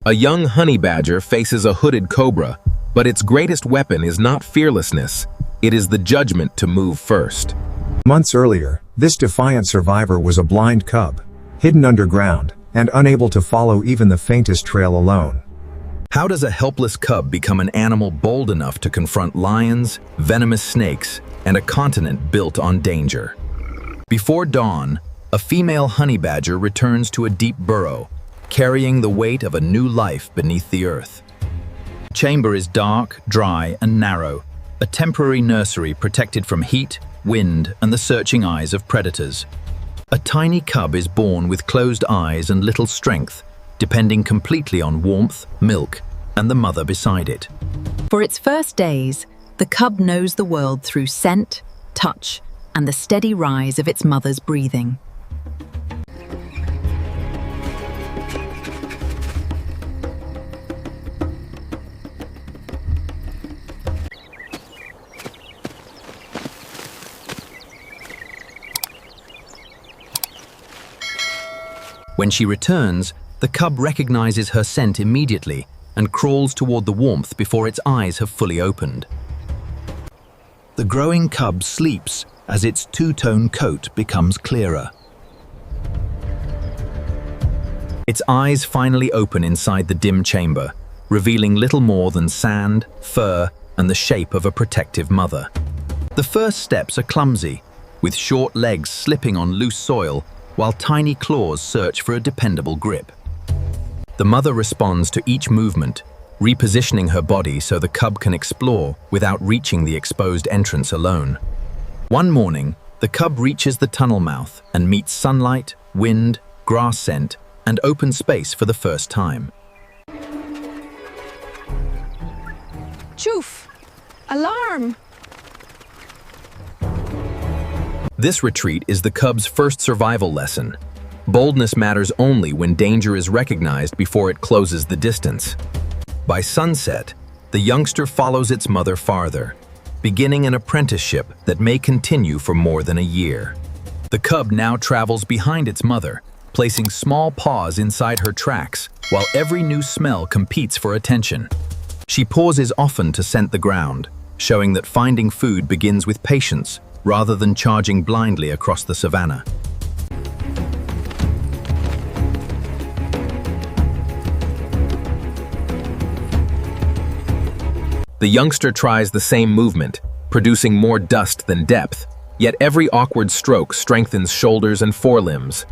A young honey badger faces a hooded cobra, but its greatest weapon is not fearlessness, it is the judgment to move first. Months earlier, this defiant survivor was a blind cub, hidden underground, and unable to follow even the faintest trail alone. How does a helpless cub become an animal bold enough to confront lions, venomous snakes, and a continent built on danger? Before dawn, a female honey badger returns to a deep burrow, carrying the weight of a new life beneath the earth. The chamber is dark, dry, and narrow, a temporary nursery protected from heat, wind, and the searching eyes of predators. A tiny cub is born with closed eyes and little strength, depending completely on warmth, milk, and the mother beside it. For its first days, the cub knows the world through scent, touch, and the steady rise of its mother's breathing. When she returns, the cub recognizes her scent immediately and crawls toward the warmth before its eyes have fully opened. The growing cub sleeps as its two-tone coat becomes clearer. Its eyes finally open inside the dim chamber, revealing little more than sand, fur, and the shape of a protective mother. The first steps are clumsy, with short legs slipping on loose soil while tiny claws search for a dependable grip. The mother responds to each movement, repositioning her body so the cub can explore without reaching the exposed entrance alone. One morning, the cub reaches the tunnel mouth and meets sunlight, wind, grass scent, and open space for the first time. Choof! Alarm! This retreat is the cub's first survival lesson. Boldness matters only when danger is recognized before it closes the distance. By sunset, the youngster follows its mother farther, beginning an apprenticeship that may continue for more than a year. The cub now travels behind its mother, placing small paws inside her tracks, while every new smell competes for attention. She pauses often to scent the ground, showing that finding food begins with patience rather than charging blindly across the savannah. The youngster tries the same movement, producing more dust than depth, yet every awkward stroke strengthens shoulders and forelimbs.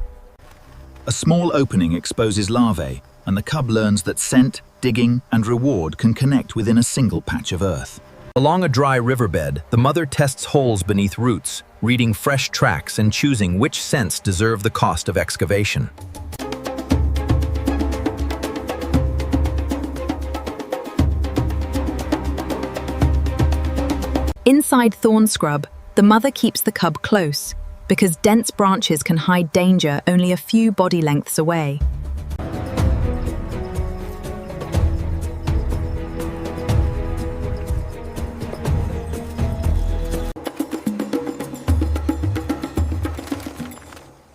A small opening exposes larvae, and the cub learns that scent, digging, and reward can connect within a single patch of earth. Along a dry riverbed, the mother tests holes beneath roots, reading fresh tracks and choosing which scents deserve the cost of excavation. Inside thorn scrub, the mother keeps the cub close, because dense branches can hide danger only a few body lengths away.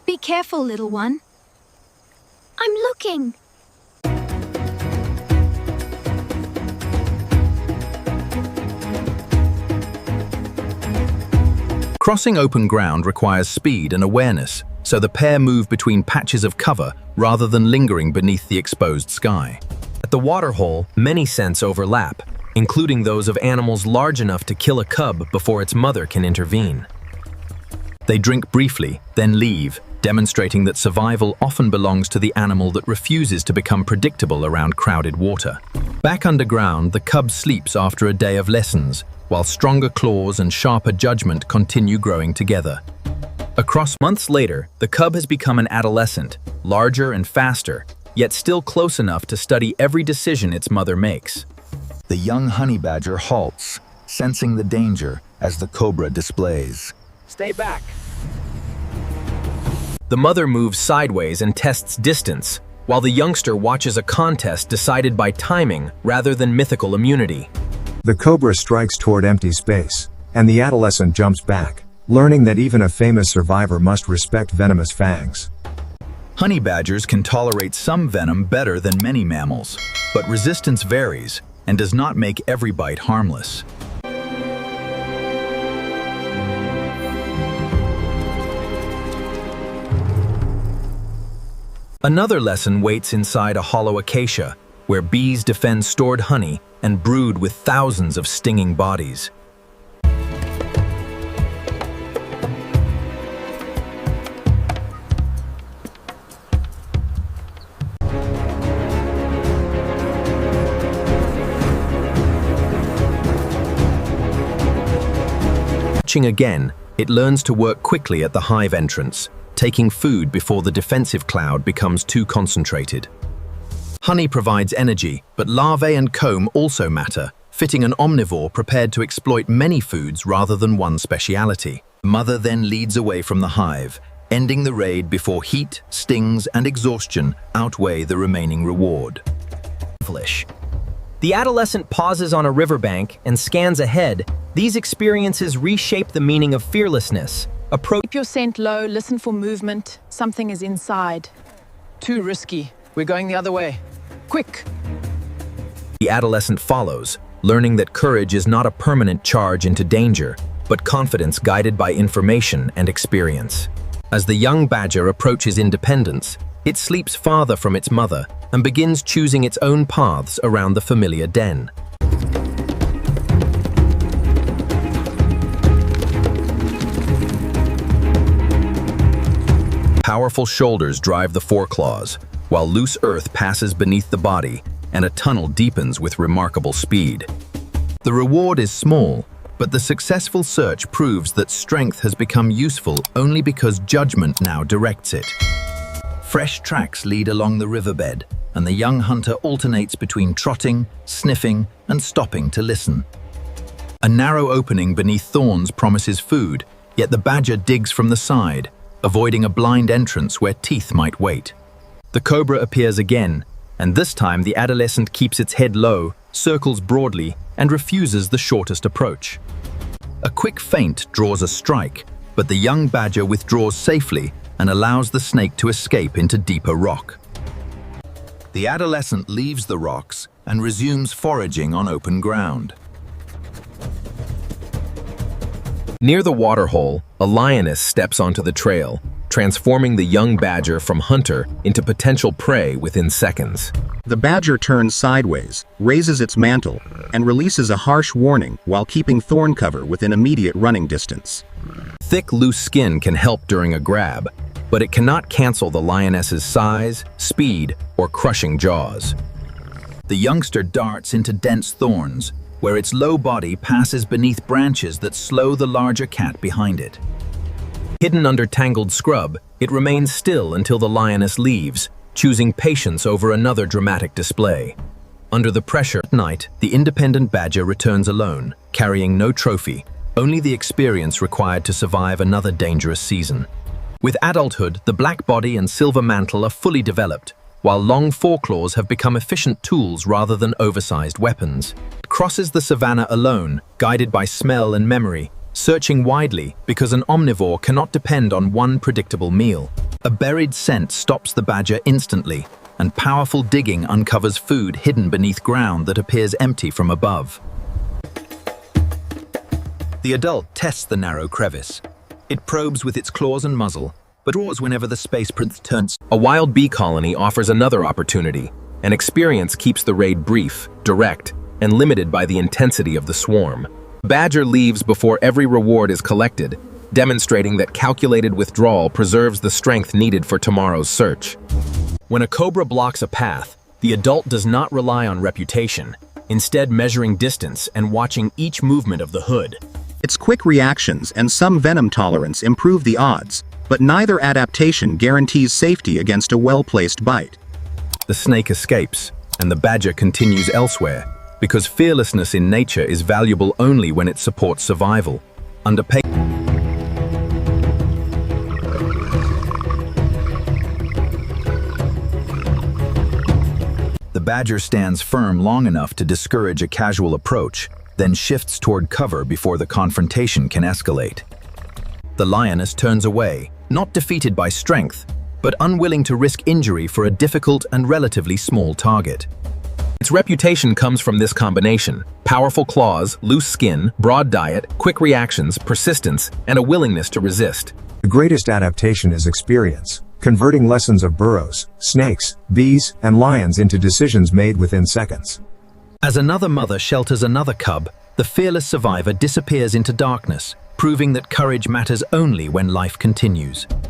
Be careful, little one. I'm looking. Crossing open ground requires speed and awareness, so the pair move between patches of cover rather than lingering beneath the exposed sky. At the waterhole, many scents overlap, including those of animals large enough to kill a cub before its mother can intervene. They drink briefly, then leave, demonstrating that survival often belongs to the animal that refuses to become predictable around crowded water. Back underground, the cub sleeps after a day of lessons, while stronger claws and sharper judgment continue growing together. Across months later, the cub has become an adolescent, larger and faster, yet still close enough to study every decision its mother makes. The young honey badger halts, sensing the danger as the cobra displays. Stay back. The mother moves sideways and tests distance, while the youngster watches a contest decided by timing rather than mythical immunity. The cobra strikes toward empty space, and the adolescent jumps back, learning that even a famous survivor must respect venomous fangs. Honey badgers can tolerate some venom better than many mammals, but resistance varies and does not make every bite harmless. Another lesson waits inside a hollow acacia, where bees defend stored honey and brood with thousands of stinging bodies. Hatching again, it learns to work quickly at the hive entrance, taking food before the defensive cloud becomes too concentrated. Honey provides energy, but larvae and comb also matter, fitting an omnivore prepared to exploit many foods rather than one speciality. Mother then leads away from the hive, ending the raid before heat, stings, and exhaustion outweigh the remaining reward. The adolescent pauses on a riverbank and scans ahead. These experiences reshape the meaning of fearlessness. Keep your scent low, listen for movement. Something is inside. Too risky. We're going the other way. Quick! The adolescent follows, learning that courage is not a permanent charge into danger, but confidence guided by information and experience. As the young badger approaches independence, it sleeps farther from its mother and begins choosing its own paths around the familiar den. Powerful shoulders drive the foreclaws, while loose earth passes beneath the body and a tunnel deepens with remarkable speed. The reward is small, but the successful search proves that strength has become useful only because judgment now directs it. Fresh tracks lead along the riverbed, and the young hunter alternates between trotting, sniffing, and stopping to listen. A narrow opening beneath thorns promises food, yet the badger digs from the side, avoiding a blind entrance where teeth might wait. The cobra appears again, and this time the adolescent keeps its head low, circles broadly, and refuses the shortest approach. A quick feint draws a strike, but the young badger withdraws safely and allows the snake to escape into deeper rock. The adolescent leaves the rocks and resumes foraging on open ground. Near the waterhole, a lioness steps onto the trail, transforming the young badger from hunter into potential prey within seconds. The badger turns sideways, raises its mantle, and releases a harsh warning while keeping thorn cover within immediate running distance. Thick, loose skin can help during a grab, but it cannot cancel the lioness's size, speed, or crushing jaws. The youngster darts into dense thorns, where its low body passes beneath branches that slow the larger cat behind it. Hidden under tangled scrub, it remains still until the lioness leaves, choosing patience over another dramatic display. Under the pressure at night, the independent badger returns alone, carrying no trophy, only the experience required to survive another dangerous season. With adulthood, the black body and silver mantle are fully developed, while long foreclaws have become efficient tools rather than oversized weapons. It crosses the savannah alone, guided by smell and memory, searching widely because an omnivore cannot depend on one predictable meal. A buried scent stops the badger instantly, and powerful digging uncovers food hidden beneath ground that appears empty from above. The adult tests the narrow crevice. It probes with its claws and muzzle, but draws whenever the space turns. A wild bee colony offers another opportunity. An experience keeps the raid brief, direct, and limited by the intensity of the swarm. Badger leaves before every reward is collected, demonstrating that calculated withdrawal preserves the strength needed for tomorrow's search. When a cobra blocks a path, the adult does not rely on reputation, instead measuring distance and watching each movement of the hood. Its quick reactions and some venom tolerance improve the odds, but neither adaptation guarantees safety against a well-placed bite. The snake escapes, and the badger continues elsewhere, because fearlessness in nature is valuable only when it supports survival. The badger stands firm long enough to discourage a casual approach, then shifts toward cover before the confrontation can escalate. The lioness turns away, not defeated by strength, but unwilling to risk injury for a difficult and relatively small target. Its reputation comes from this combination: powerful claws, loose skin, broad diet, quick reactions, persistence, and a willingness to resist. The greatest adaptation is experience, converting lessons of burrows, snakes, bees, and lions into decisions made within seconds. As another mother shelters another cub, the fearless survivor disappears into darkness, proving that courage matters only when life continues.